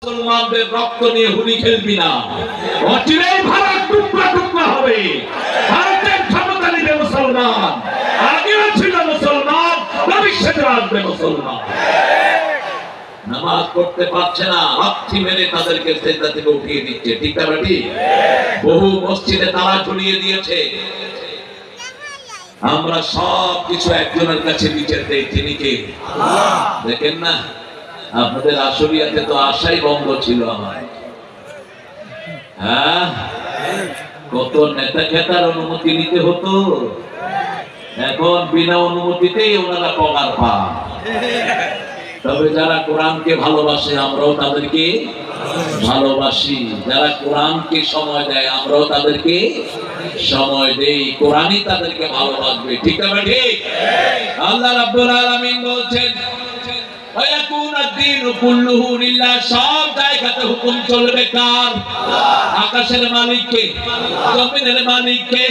মুসলমানদের রক্ত নিয়ে হুলি খেলবি না, অচিরেই ভারত টুকরা টুকরা হবে। ভারতের ক্ষমতা নিবে মুসলমান, আগেও ছিল মুসলমান, ভবিষ্যতে আসবে মুসলমান। নামাজ পড়তে পারছে না, লাথি মেরে তাদেরকে সেজদা থেকে উঠিয়ে দিচ্ছে, ঠিক না বেটি? বহু মসজিদে তালা ঝুলিয়ে দিয়েছে। আমরা সব কিছু একজনের কাছে বিচার দেই, তিনি কে? দেখেন না, আপনাদের আশুলিয়াতে তো আশাই বন্ধ ছিল আমার। হ্যাঁ, কত নেতা খেতার অনুমতি নিতে হতো, এখন বিনা অনুমতিতেই ওনারা পগার পান। তবে যারা কোরআনকে ভালোবাসে আমরাও তাদেরকে ভালোবাসি, যারা কোরআনকে সময় দেয় আমরাও তাদেরকে সময় দেই, কোরআনই তাদেরকে ভালোবাসবে, ঠিক না ঠিক? আল্লাহ রাব্বুল আলামিন বলছেন সব জায়গাতে হুকুম চলবে কার? আকাশের মালিককে, জমিনের মালিককে।